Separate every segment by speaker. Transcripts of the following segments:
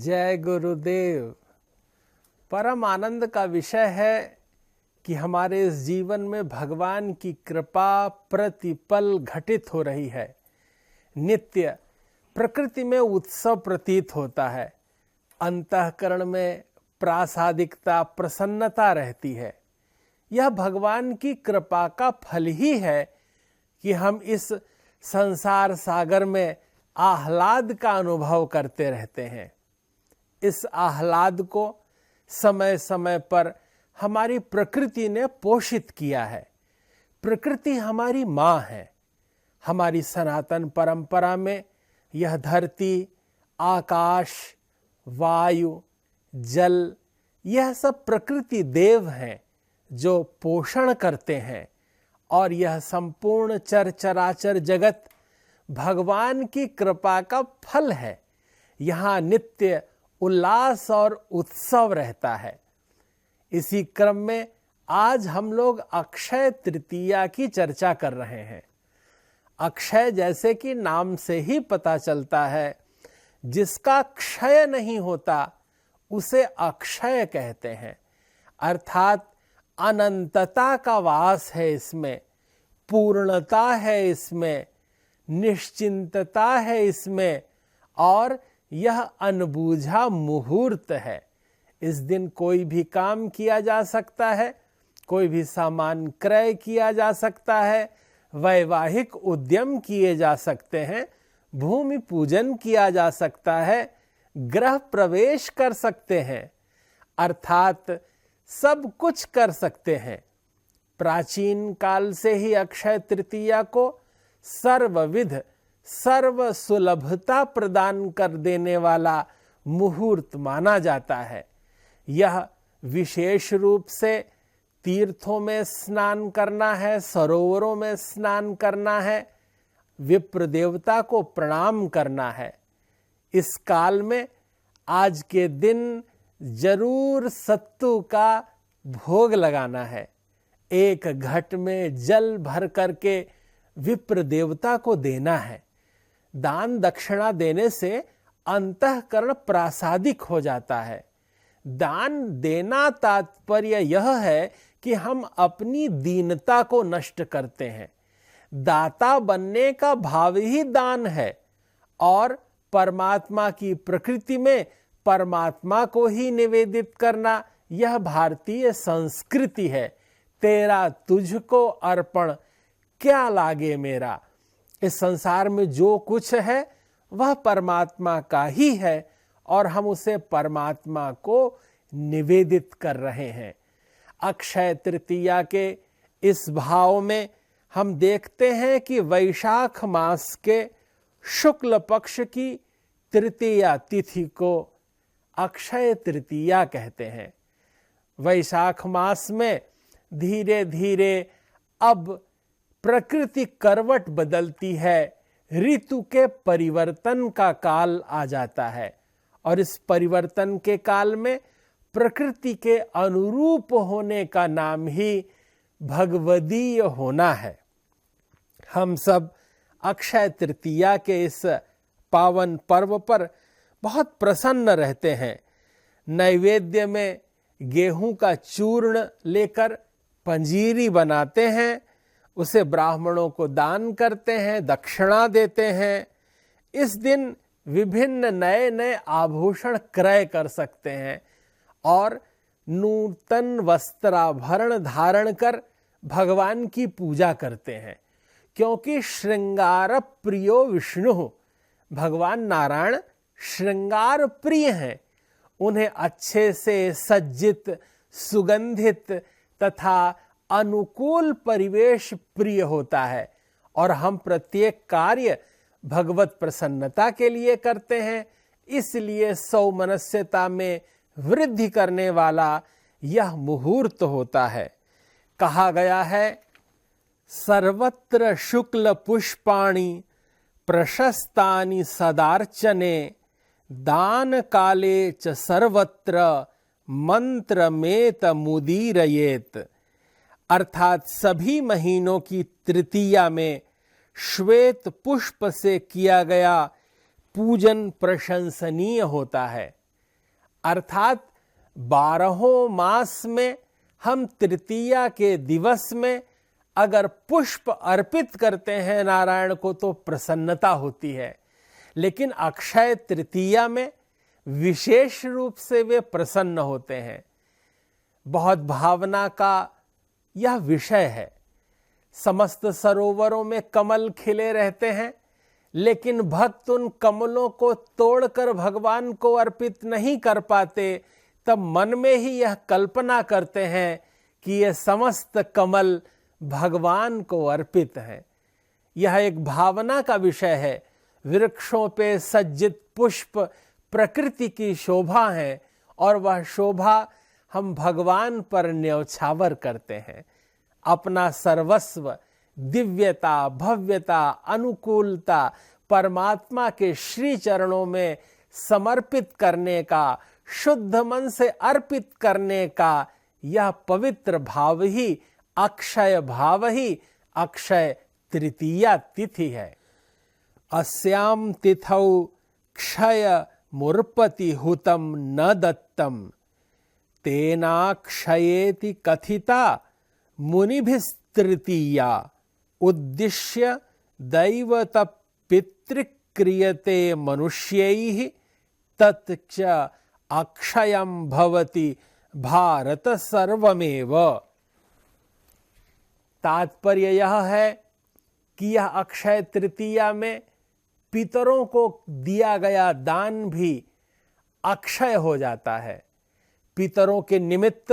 Speaker 1: जय गुरुदेव। परम आनंद का विषय है कि हमारे इस जीवन में भगवान की कृपा प्रतिपल घटित हो रही है। नित्य प्रकृति में उत्सव प्रतीत होता है, अंतःकरण में प्रासादिकता प्रसन्नता रहती है। यह भगवान की कृपा का फल ही है कि हम इस संसार सागर में आह्लाद का अनुभव करते रहते हैं। इस आह्लाद को समय समय पर हमारी प्रकृति ने पोषित किया है। प्रकृति हमारी माँ है। हमारी सनातन परंपरा में यह धरती, आकाश, वायु, जल, यह सब प्रकृति देव हैं जो पोषण करते हैं, और यह संपूर्ण चराचर जगत भगवान की कृपा का फल है। यहाँ नित्य उल्लास और उत्सव रहता है। इसी क्रम में आज हम लोग अक्षय तृतीया की चर्चा कर रहे हैं। अक्षय जैसे कि नाम से ही पता चलता है, जिसका क्षय नहीं होता उसे अक्षय कहते हैं। अर्थात अनंतता का वास है इसमें, पूर्णता है इसमें, निश्चिंतता है इसमें, और यह अनबूझा मुहूर्त है। इस दिन कोई भी काम किया जा सकता है, कोई भी सामान क्रय किया जा सकता है, वैवाहिक उद्यम किए जा सकते हैं, भूमि पूजन किया जा सकता है, गृह प्रवेश कर सकते हैं, अर्थात सब कुछ कर सकते हैं। प्राचीन काल से ही अक्षय तृतीया को सर्वविध सर्व सुलभता प्रदान कर देने वाला मुहूर्त माना जाता है। यह विशेष रूप से तीर्थों में स्नान करना है, सरोवरों में स्नान करना है, विप्र देवता को प्रणाम करना है। इस काल में आज के दिन जरूर सत्तू का भोग लगाना है। एक घट में जल भर करके विप्र देवता को देना है। दान दक्षिणा देने से अंतःकरण प्रासादिक हो जाता है। दान देना तात्पर्य यह है कि हम अपनी दीनता को नष्ट करते हैं। दाता बनने का भाव ही दान है, और परमात्मा की प्रकृति में परमात्मा को ही निवेदित करना यह भारतीय संस्कृति है। तेरा तुझको अर्पण क्या लागे मेरा। इस संसार में जो कुछ है वह परमात्मा का ही है, और हम उसे परमात्मा को निवेदित कर रहे हैं। अक्षय तृतीया के इस भाव में हम देखते हैं कि वैशाख मास के शुक्ल पक्ष की तृतीया तिथि को अक्षय तृतीया कहते हैं। वैशाख मास में धीरे धीरे अब प्रकृति करवट बदलती है, ऋतु के परिवर्तन का काल आ जाता है, और इस परिवर्तन के काल में प्रकृति के अनुरूप होने का नाम ही भगवदीय होना है। हम सब अक्षय तृतीया के इस पावन पर्व पर बहुत प्रसन्न रहते हैं। नैवेद्य में गेहूं का चूर्ण लेकर पंजीरी बनाते हैं, उसे ब्राह्मणों को दान करते हैं, दक्षिणा देते हैं। इस दिन विभिन्न नए नए आभूषण क्रय कर सकते हैं, और नूतन वस्त्राभरण धारण कर भगवान की पूजा करते हैं। क्योंकि श्रृंगार प्रियो विष्णु, भगवान नारायण श्रृंगार प्रिय हैं। उन्हें अच्छे से सज्जित, सुगंधित तथा अनुकूल परिवेश प्रिय होता है, और हम प्रत्येक कार्य भगवत प्रसन्नता के लिए करते हैं। इसलिए सौमनस्यता में वृद्धि करने वाला यह मुहूर्त होता है। कहा गया है, सर्वत्र शुक्ल पुष्पाणि प्रशस्तानि सदार्चने, दान काले च सर्वत्र मंत्रमेत मुदीरयेत। अर्थात सभी महीनों की तृतीया में श्वेत पुष्प से किया गया पूजन प्रशंसनीय होता है। अर्थात 12 मास में हम तृतीया के दिवस में अगर पुष्प अर्पित करते हैं नारायण को तो प्रसन्नता होती है, लेकिन अक्षय तृतीया में विशेष रूप से वे प्रसन्न होते हैं। बहुत भावना का यह विषय है। समस्त सरोवरों में कमल खिले रहते हैं, लेकिन भक्त उन कमलों को तोड़कर भगवान को अर्पित नहीं कर पाते। तब मन में ही यह कल्पना करते हैं कि ये समस्त कमल भगवान को अर्पित हैं। यह एक भावना का विषय है। वृक्षों पे सज्जित पुष्प प्रकृति की शोभा है और वह शोभा हम भगवान पर न्यौछावर करते हैं। अपना सर्वस्व, दिव्यता, भव्यता, अनुकूलता परमात्मा के श्री चरणों में समर्पित करने का, शुद्ध मन से अर्पित करने का यह पवित्र भाव ही, अक्षय भाव ही अक्षय तृतीया तिथि है। अस्याम तिथौ क्षय मूर्पति हुतम न दत्तम तेना क्षयेति कथिता मुनिभिस्तृतीया उद्दिश्य दैवत पितृक्रियते मनुष्यैः तच्च अक्षयं भवति भारत सर्वमेव। तात्पर्य यह है कि यह अक्षय तृतीया में पितरों को दिया गया दान भी अक्षय हो जाता है। पितरों के निमित्त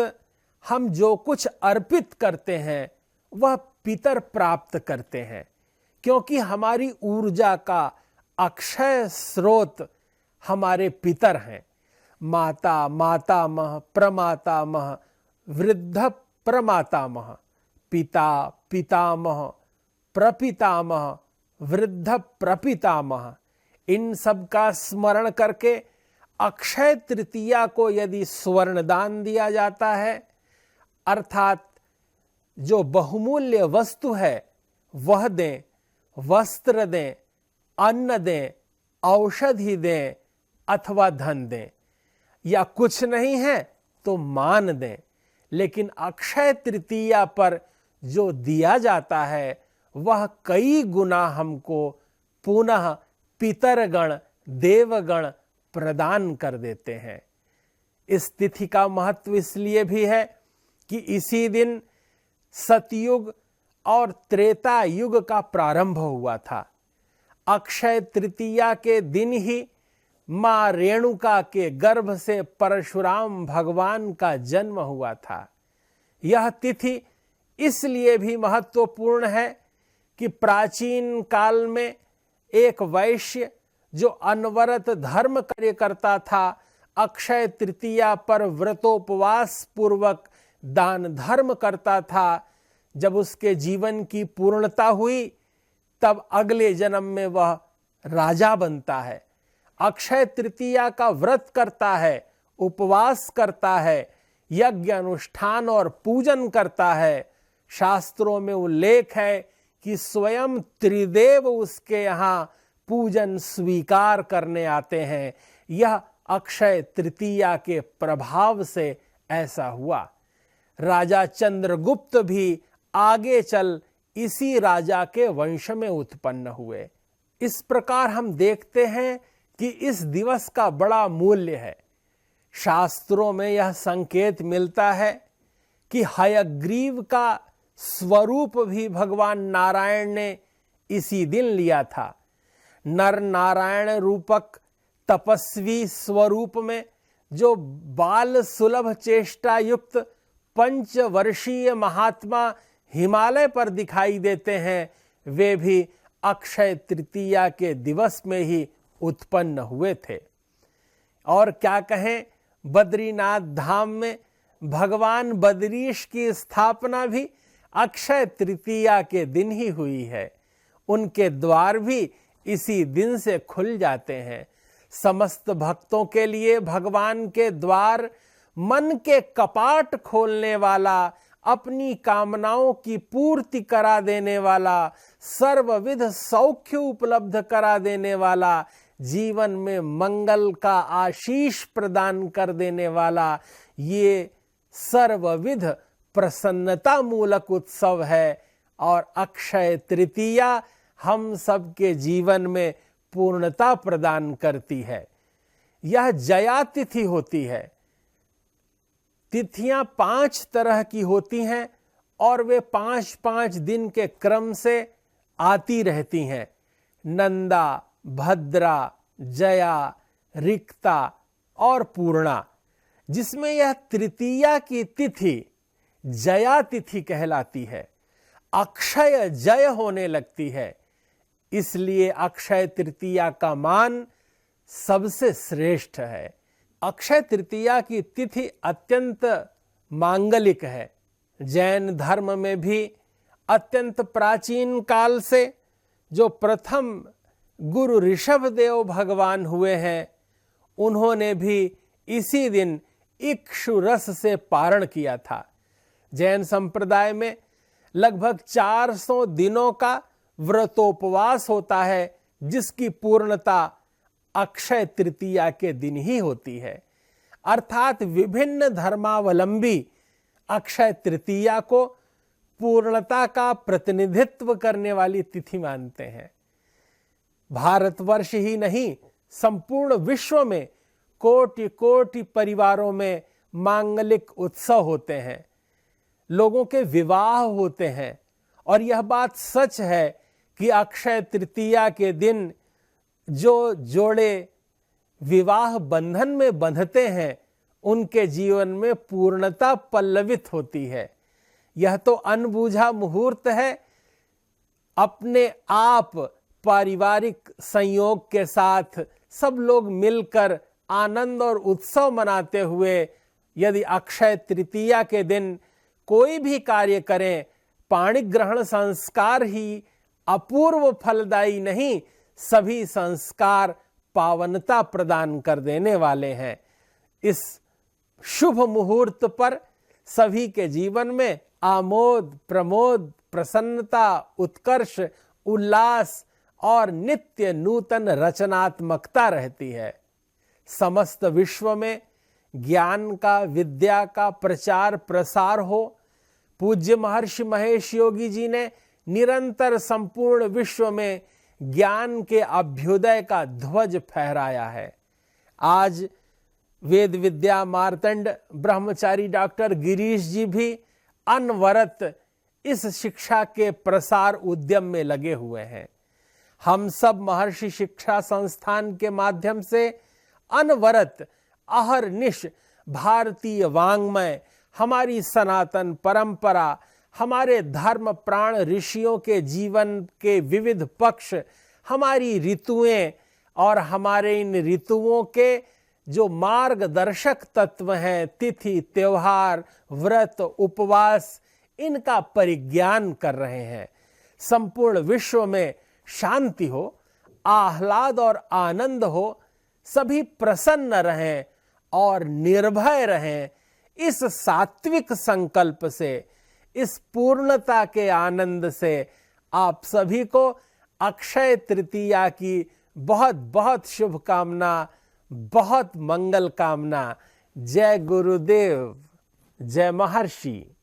Speaker 1: हम जो कुछ अर्पित करते हैं वह पितर प्राप्त करते हैं, क्योंकि हमारी ऊर्जा का अक्षय स्रोत हमारे पितर हैं। माता, मातामह, प्रमातामह, वृद्ध प्रमातामह, पिता, पितामह, प्रपितामह, वृद्ध प्रपितामह, इन सब का स्मरण करके अक्षय तृतीया को यदि स्वर्ण दान दिया जाता है, अर्थात जो बहुमूल्य वस्तु है वह दें, वस्त्र दें, अन्न दें, औषधि दें अथवा धन दें, या कुछ नहीं है तो मान दें, लेकिन अक्षय तृतीया पर जो दिया जाता है वह कई गुना हमको पुनः पितरगण, देवगण प्रदान कर देते हैं। इस तिथि का महत्व इसलिए भी है कि इसी दिन सतयुग और त्रेता युग का प्रारंभ हुआ था। अक्षय तृतीया के दिन ही मां रेणुका के गर्भ से परशुराम भगवान का जन्म हुआ था। यह तिथि इसलिए भी महत्वपूर्ण है कि प्राचीन काल में एक वैश्य जो अनवरत धर्म कार्य करता था, अक्षय तृतीया पर व्रतोपवास पूर्वक दान धर्म करता था। जब उसके जीवन की पूर्णता हुई तब अगले जन्म में वह राजा बनता है। अक्षय तृतीया का व्रत करता है, उपवास करता है, यज्ञ अनुष्ठान और पूजन करता है। शास्त्रों में उल्लेख है कि स्वयं त्रिदेव उसके यहाँ पूजन स्वीकार करने आते हैं। यह अक्षय तृतीया के प्रभाव से ऐसा हुआ। राजा चंद्रगुप्त भी आगे चल इसी राजा के वंश में उत्पन्न हुए। इस प्रकार हम देखते हैं कि इस दिवस का बड़ा मूल्य है। शास्त्रों में यह संकेत मिलता है कि हयग्रीव का स्वरूप भी भगवान नारायण ने इसी दिन लिया था। नर नारायण रूपक तपस्वी स्वरूप में जो बाल सुलभ चेष्टा युक्त पंचवर्षीय महात्मा हिमालय पर दिखाई देते हैं, वे भी अक्षय तृतीया के दिवस में ही उत्पन्न हुए थे। और क्या कहें, बद्रीनाथ धाम में भगवान बद्रीश की स्थापना भी अक्षय तृतीया के दिन ही हुई है। उनके द्वार भी इसी दिन से खुल जाते हैं। समस्त भक्तों के लिए भगवान के द्वार मन के कपाट खोलने वाला, अपनी कामनाओं की पूर्ति करा देने वाला, सर्वविध सौख्य उपलब्ध करा देने वाला जीवन में मंगल का आशीष प्रदान कर देने वाला ये सर्वविध प्रसन्नता मूलक उत्सव है। और अक्षय तृतीया हम सबके जीवन में पूर्णता प्रदान करती है। यह जया तिथि होती है। तिथियां 5 तरह की होती हैं और वे 5-5 दिन के क्रम से आती रहती हैं। नंदा, भद्रा, जया, रिक्ता और पूर्णा, जिसमें यह तृतीया की तिथि जया तिथि कहलाती है। अक्षय जय होने लगती है, इसलिए अक्षय तृतीया का मान सबसे श्रेष्ठ है। अक्षय तृतीया की तिथि अत्यंत मांगलिक है। जैन धर्म में भी अत्यंत प्राचीन काल से जो प्रथम गुरु ऋषभदेव भगवान हुए हैं, उन्होंने भी इसी दिन इक्षु रस से पारण किया था। जैन संप्रदाय में लगभग 400 दिनों का व्रतोपवास होता है, जिसकी पूर्णता अक्षय तृतीया के दिन ही होती है। अर्थात विभिन्न धर्मावलंबी अक्षय तृतीया को पूर्णता का प्रतिनिधित्व करने वाली तिथि मानते हैं। भारतवर्ष ही नहीं, संपूर्ण विश्व में कोटि कोटि परिवारों में मांगलिक उत्सव होते हैं, लोगों के विवाह होते हैं। और यह बात सच है कि अक्षय तृतीया के दिन जो जोड़े विवाह बंधन में बंधते हैं, उनके जीवन में पूर्णता पल्लवित होती है। यह तो अनबूझा मुहूर्त है। अपने आप पारिवारिक संयोग के साथ सब लोग मिलकर आनंद और उत्सव मनाते हुए यदि अक्षय तृतीया के दिन कोई भी कार्य करें, पाणी ग्रहण संस्कार ही अपूर्व फलदायी नहीं, सभी संस्कार पावनता प्रदान कर देने वाले हैं। इस शुभ मुहूर्त पर सभी के जीवन में आमोद, प्रमोद, प्रसन्नता, उत्कर्ष, उल्लास और नित्य नूतन रचनात्मकता रहती है। समस्त विश्व में ज्ञान का, विद्या का प्रचार प्रसार हो। पूज्य महर्षि महेश योगी जी ने निरंतर संपूर्ण विश्व में ज्ञान के अभ्युदय का ध्वज फहराया है। आज वेद विद्या मार्तंड ब्रह्मचारी डॉक्टर गिरीश जी भी अनवरत इस शिक्षा के प्रसार उद्यम में लगे हुए हैं। हम सब महर्षि शिक्षा संस्थान के माध्यम से अनवरत अहरनिश भारतीय वाङ्मय, हमारी सनातन परंपरा, हमारे धर्म प्राण ऋषियों के जीवन के विविध पक्ष, हमारी ऋतुएं और हमारे इन ऋतुओं के जो मार्गदर्शक तत्व हैं, तिथि, त्योहार, व्रत, उपवास, इनका परिज्ञान कर रहे हैं। संपूर्ण विश्व में शांति हो, आह्लाद और आनंद हो, सभी प्रसन्न रहें और निर्भय रहें। इस सात्विक संकल्प से, इस पूर्णता के आनंद से आप सभी को अक्षय तृतीया की बहुत बहुत शुभकामना, बहुत मंगल कामना। जय गुरुदेव, जय महर्षि।